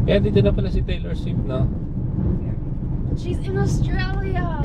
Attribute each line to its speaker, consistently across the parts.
Speaker 1: Kaya dito na pala si Taylor Swift, no?
Speaker 2: She's in Australia!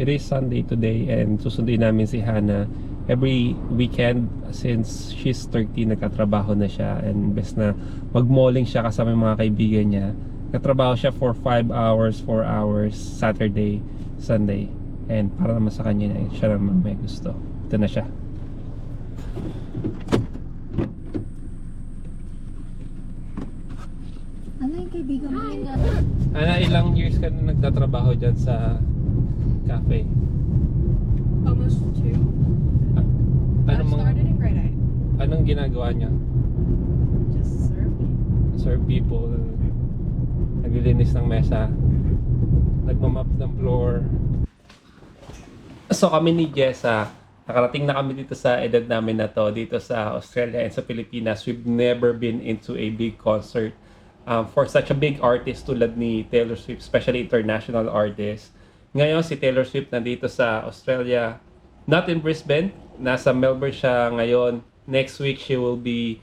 Speaker 1: It is Sunday today and susundin namin si Hannah every weekend since she's 30, nagkatrabaho na siya, and best na mag-malling siya kasama yung mga kaibigan niya. Nagtrabaho siya for 5 hours, 4 hours, Saturday, Sunday, and para naman sa kanya na siya naman may gusto. Ito na siya.
Speaker 2: Ano yung kaibigan mo yun?
Speaker 1: Hannah, ilang years ka na nagtatrabaho dyan sa cafe?
Speaker 2: Almost 2. I started in grade 8.
Speaker 1: Anong ginagawa niya?
Speaker 2: Just serve people.
Speaker 1: Serve people, naglilinis ng mesa, nagmamap ng floor. So kami ni Jessa, nakarating na kami dito sa edad namin na to, dito sa Australia and sa Pilipinas. We've never been into a big concert for such a big artist tulad ni Taylor Swift, especially international artist. Ngayon si Taylor Swift nandito sa Australia, not in Brisbane, nasa Melbourne siya ngayon. Next week she will be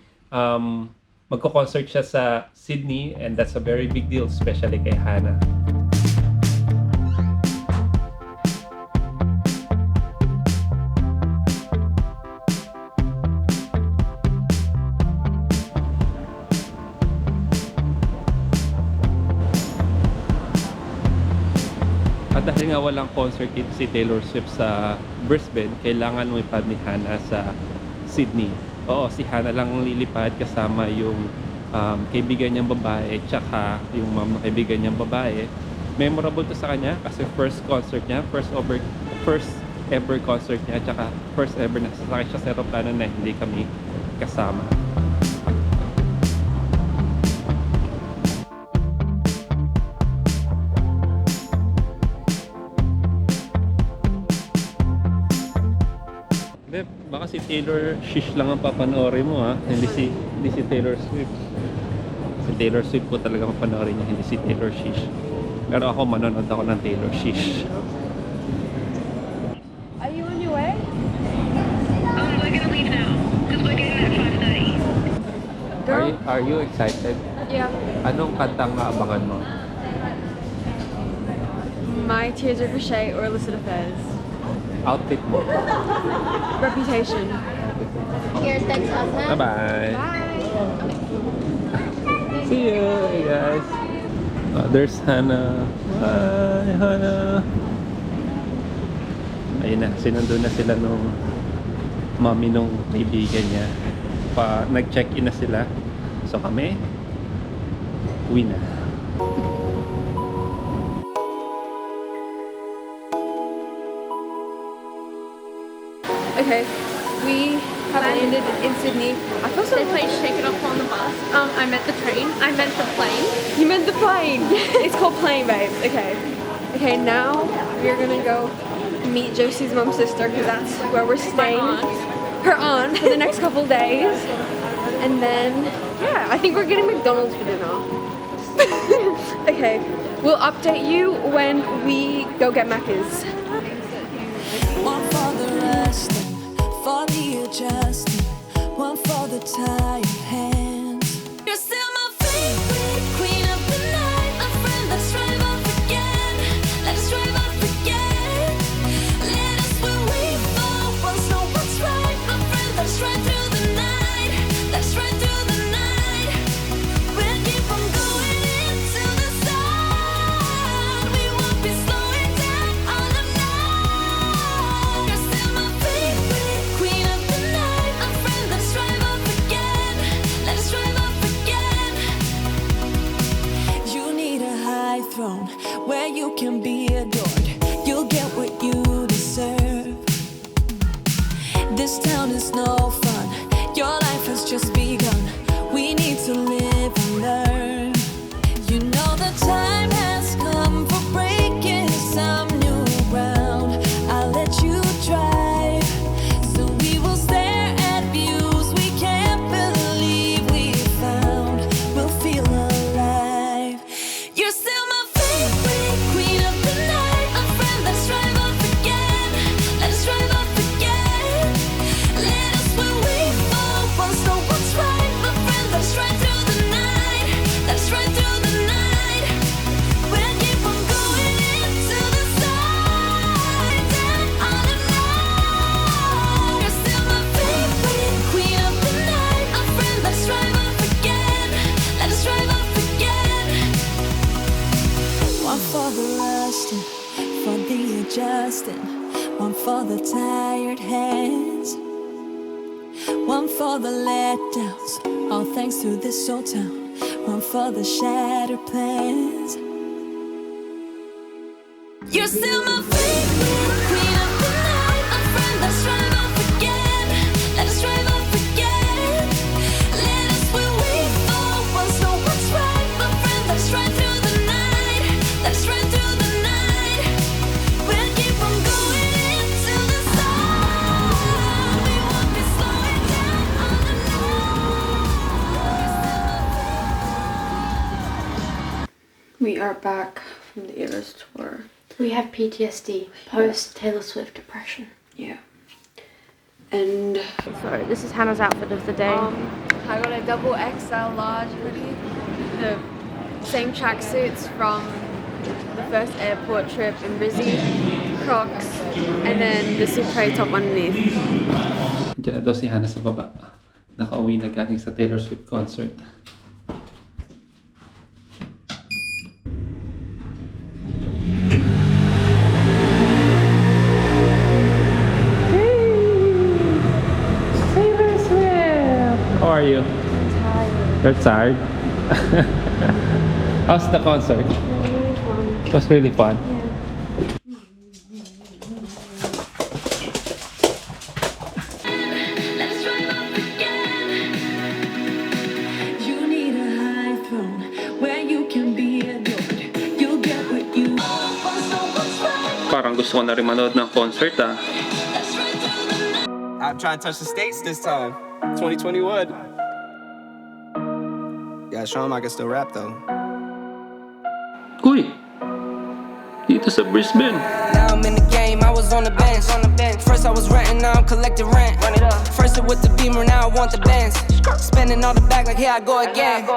Speaker 1: magko-concert siya sa Sydney, and that's a very big deal, especially kay Hannah. At dahil nga walang concert dito si Taylor Swift sa Brisbane, kailangan mo ipad ni Hannah sa Sydney. Oo, si Hannah lang ang lilipad kasama yung kaibigan niyang babae, tsaka yung mom ng kaibigan niyang babae. Memorable to sa kanya kasi first concert niya, first ever concert niya, tsaka first ever na sasakay siya sa aeroplano na hindi kami kasama. Baka si Taylor Shish lang ang papanoorin mo, ha? Hindi si Taylor Swift. Si Taylor Swift po talaga papanoorin niya, hindi si Taylor Shish. Pero ako manonood ako ng Taylor Shish.
Speaker 2: Are you on your way?
Speaker 3: We're gonna leave now, because we're getting there at 5:30.
Speaker 1: Are you excited?
Speaker 2: Yeah.
Speaker 1: Anong kantang naabangan mo?
Speaker 2: My Tears Are Crochet or Illicit Affairs.
Speaker 1: Outfit mo?
Speaker 2: Reputation.
Speaker 3: Here's thanks, Hannah.
Speaker 1: Bye-bye!
Speaker 2: Bye!
Speaker 1: See you! Hey guys! There's Hannah. Hi, Hannah! Ayun na, sinundo na sila nung mommy nung kaibigan niya. Nag-check-in na sila. So kami, uwi na.
Speaker 2: Okay, we have landed in Sydney. I feel so
Speaker 4: They play Shake It Off on the bus. I meant the train. I meant the plane.
Speaker 2: You meant the plane. It's called plane, babe. Okay. Okay, now we're gonna go meet Josie's mom's sister because that's where we're staying. Her aunt for the next couple days. And then, yeah, I think we're getting McDonald's for dinner. Okay, we'll update you when we go get Macca's.
Speaker 5: One for the resting, for the adjusting, one for the tired hands. You're still my favorite queen of the night, my friend. Let's drive off again. Let's drive off again. Let us where we fall. Once know what's right, my friend. Let's ride through the night. Let's ride through the night. We'll keep on going into the sun. We won't be slowing down all the night. You're still my favorite queen of the night. This town is no fun. Your life has just begun. We need to live and learn. You know the time has come for breaking some new ground. I'll let you drive, so we will stare at views we can't believe we found. We'll feel alive. You're still my favorite queen of the night. A friend, let's drive off again. Let's drive off again. Let us where we fall. Once know what's right, my friend. Let's ride through the night. Let's ride through the night. We'll keep on going into the stars and on and on. You're still my favorite queen of the night. A friend, let's drive off again. Let us drive off again. One for the rusting, for the adjusting. One for the tired hands. One for the letdowns, all thanks to this old town. One for the shattered plans. You're still my favorite queen of the night. My friend, let's drive off again. Let us drive off again. Let us where we fall. Once know what's right, my friend. Let's ride through the night. Let's ride through the night. We'll keep on going into the sun. We won't be slowing down on the night.
Speaker 2: We are back from the Eras tour.
Speaker 4: We have PTSD, post Taylor Swift depression.
Speaker 2: Yeah. And
Speaker 4: So this is Hannah's outfit of the day.
Speaker 2: I got a double XL large hoodie, the same tracksuits from the first airport trip in Brizzy, Crocs, and then the Supre top underneath.
Speaker 1: Diyan na daw si Hannah sa baba. Nakauwi na galing sa Taylor Swift concert. Taylor Swift! How are you? You're tired? How's the concert?
Speaker 4: Really fun.
Speaker 1: It was really fun.
Speaker 5: Let's drive off again. You need a high throne where you can be adored. You'll get what you want. Once know what's right.
Speaker 1: Parang gusto ko na rin manood ng concert ah.
Speaker 5: Let's ride through the night.
Speaker 6: I'm trying to touch the States this time. 2021. Gotta show him I can still rap though.
Speaker 1: Uy! Dito sa Brisbane.
Speaker 7: Now I'm in the game, I was on the bench. First I was renting, now I'm collecting rent. First it with the Beamer, now I want the Benz. Spending all the back like here I go again.